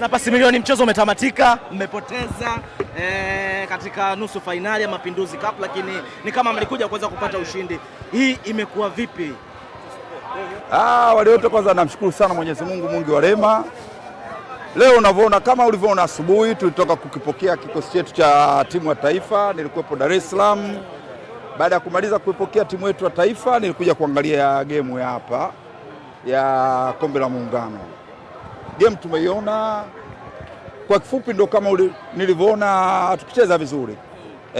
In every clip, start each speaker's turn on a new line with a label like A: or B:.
A: Bwana Pasi Milioni, mchezo umetamatika, mmepoteza katika nusu fainali ya Mapinduzi Cup, lakini ni kama mlikuja kuweza kupata ushindi. Hii imekuwa vipi?
B: Waliote kwanza namshukuru sana Mwenyezi Mungu mwingi wa rehema. Leo unavyoona kama ulivyoona asubuhi tulitoka kukipokea kikosi chetu cha timu ya taifa, nilikuwepo Dar es Salaam. Baada ya kumaliza kuipokea timu yetu ya taifa nilikuja kuangalia game ya hapa ya Kombe la Muungano. Game tumeiona kwa kifupi, ndo kama nilivyoona, tukicheza vizuri.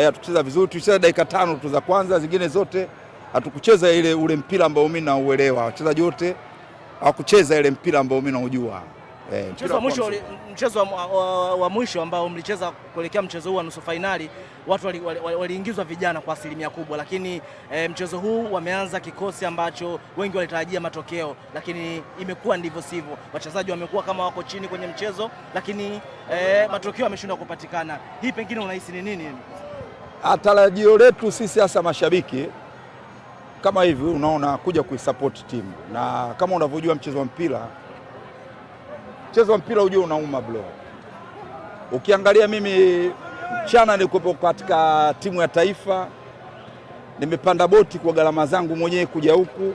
B: Tukicheza vizuri, tulicheza dakika 5 tu za kwanza, zingine zote hatukucheza ule mpira ambao mimi nauelewa. Wachezaji wote hawakucheza ile mpira ambao mimi naujua.
A: Mchezo wa mwisho ambao mlicheza kuelekea mchezo huu wa nusu fainali, watu waliingizwa vijana kwa asilimia kubwa, lakini mchezo huu wameanza kikosi ambacho wengi walitarajia matokeo, lakini imekuwa ndivyo sivyo. Wachezaji wamekuwa kama wako chini kwenye mchezo, lakini matokeo yameshindwa kupatikana. Hii pengine unahisi ni nini?
B: Tarajio letu sisi hasa mashabiki kama hivi, unaona, kuja kuisupport timu, na kama unavyojua mchezo wa mpira ujue unauma bro. Ukiangalia mimi mchana nilikuwepo katika timu ya taifa, nimepanda boti kwa gharama zangu mwenyewe kuja huku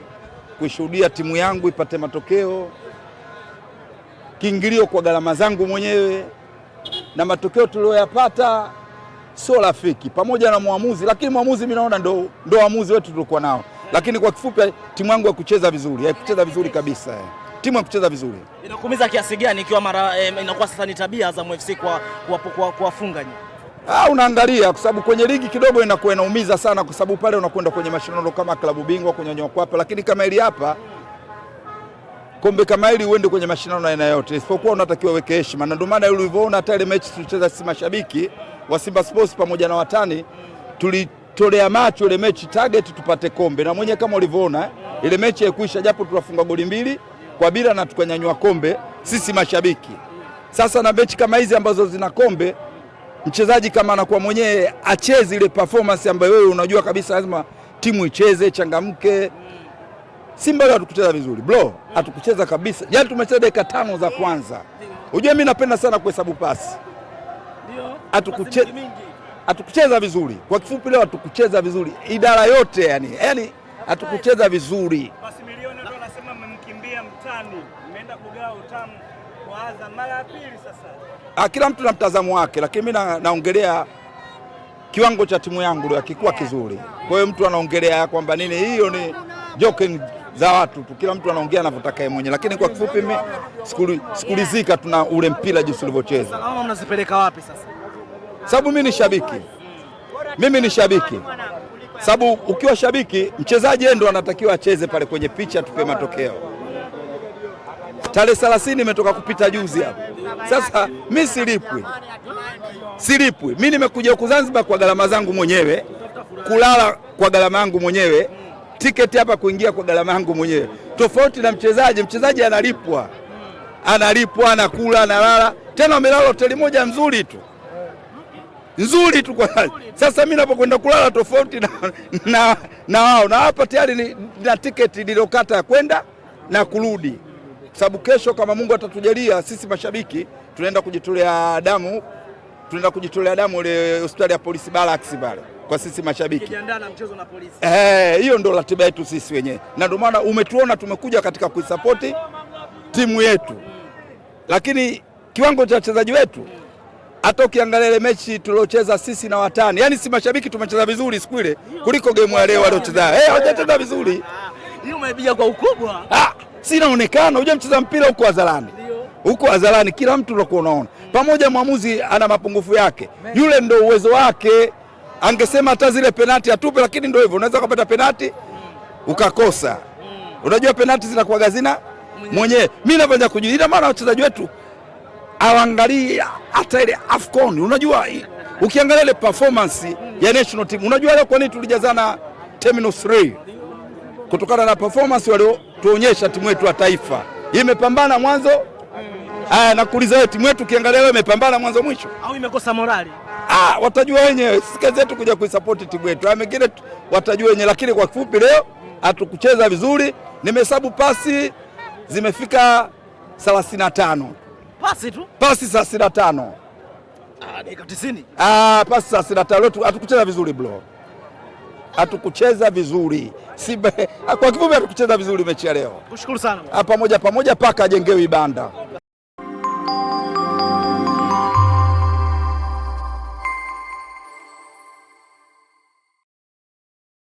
B: kuishuhudia timu yangu ipate matokeo, kiingilio kwa gharama zangu mwenyewe, na matokeo tulioyapata sio rafiki pamoja na muamuzi, lakini muamuzi mimi naona ndo waamuzi wetu tulikuwa nao. Lakini kwa kifupi timu yangu haikucheza vizuri, haikucheza vizuri kabisa. Timu haikucheza vizuri.
A: Inakuumiza kiasi gani ikiwa mara inakuwa sasa ni tabia Azam FC kuwafunga nyinyi?
B: Unaangalia kwa sababu kwenye ligi kidogo inakuwa inaumiza sana, kwa sababu pale unakwenda kwenye mashindano kama klabu bingwa kunyanyua kwapa, lakini kama ili hapa kombe kama hili uende kwenye mashindano aina yote, isipokuwa unatakiwa weke heshima. Na ndio maana ulivyoona hata ile mechi tulicheza sisi mashabiki wa Simba Sports pamoja na watani, tulitolea macho ile mechi target tupate kombe, na mwenye kama ulivyoona ile mechi haikuisha, japo tunafunga goli 2-0 na tukanyanyua kombe sisi mashabiki. Sasa na mechi kama hizi ambazo zina kombe, mchezaji kama anakuwa mwenyewe acheze ile performance ambayo wewe unajua kabisa lazima timu icheze, changamke. Simba leo hatukucheza vizuri bro, hatukucheza kabisa. Yaani tumecheza dakika 5 za kwanza. Unajua mimi napenda sana kuhesabu pasi. Ndio. Hatukucheza vizuri. Kwa kifupi leo hatukucheza vizuri. Idara yote yani hatukucheza vizuri.
C: Pasi Milioni ndio anasema mmemkimbia mtani. Mmeenda kugawa utamu kwa Azam mara ya pili sasa.
B: Kila mtu na mtazamo wake, lakini mimi naongelea kiwango cha timu yangu leo kikuwa kizuri. Kwa hiyo mtu anaongelea kwamba nini, hiyo ni joking za watu tu, kila mtu anaongea anavyotaka yeye mwenyewe, lakini kwa kifupi mimi sikulizika tuna ule mpira jinsi ulivyocheza.
A: Salama mnazipeleka wapi sasa?
B: Sababu mimi ni shabiki. Sababu ukiwa shabiki, mchezaji yeye ndo anatakiwa acheze pale kwenye picha tupe matokeo. Tarehe 30 imetoka kupita juzi hapo. Sasa mimi silipwi. Mimi nimekuja huku Zanzibar kwa gharama zangu mwenyewe, kulala kwa gharama yangu mwenyewe, tiketi hapa kuingia kwa gharama yangu mwenyewe. Tofauti na mchezaji analipwa, anakula, analala. Tena umelala hoteli moja nzuri tu kwa. Sasa mimi napokwenda kulala tofauti na wao, na hapa tayari na tiketi nilokata ya kwenda na kurudi. Sababu kesho kama Mungu atatujalia sisi mashabiki tunaenda kujitolea damu ile hospitali ya polisi Barracks pale kwa sisi mashabiki.
A: Tukijiandaa na mchezo na polisi.
B: Hiyo ndio ratiba yetu sisi wenyewe. Na ndio maana umetuona tumekuja katika kuisupport timu yetu. Lakini kiwango cha wachezaji wetu, hata ukiangalia ile mechi tuliocheza sisi na watani, yani si mashabiki tumecheza vizuri siku ile kuliko game ya leo waliocheza. Hawajacheza vizuri.
A: Hiyo umepiga kwa ukubwa.
B: Si inaonekana, unajua mcheza mpira huko hadharani. Huko hadharani kila mtu unakuwa unaona. Pamoja mwamuzi ana mapungufu yake. Yule ndio uwezo wake. Angesema hata zile penalti atupe, lakini ndio hivyo. Unaweza kupata penalti ukakosa. Unajua penalti zinakuwa gazina mwenyewe. Mimi napenda kujua. Ina maana wachezaji wetu awaangalia hata ile AFCON. Unajua ukiangalia ile performance ya national team, unajua leo kwa nini tulijazana terminal 3? Kutokana na performance waliotuonyesha timu yetu ya taifa. Imepambana mwanzo. Nakuuliza wewe, timu yetu ukiangalia leo imepambana mwanzo mwisho
A: au imekosa morali?
B: Watajua wenyewe. Sisi kazi yetu kuja kuisupport timu yetu. Mengine watajua wenyewe, lakini kwa kifupi leo hatukucheza vizuri. Nimehesabu pasi zimefika 35.
A: pasi tu.
B: Pasi 35.
A: Dakika 90.
B: Pasi 35 hatukucheza vizuri bro. Hatukucheza vizuri. Simba kwa kifupi hatukucheza vizuri mechi ya leo.
A: Kushukuru sana.
B: Pamoja paka ajengewe ibanda.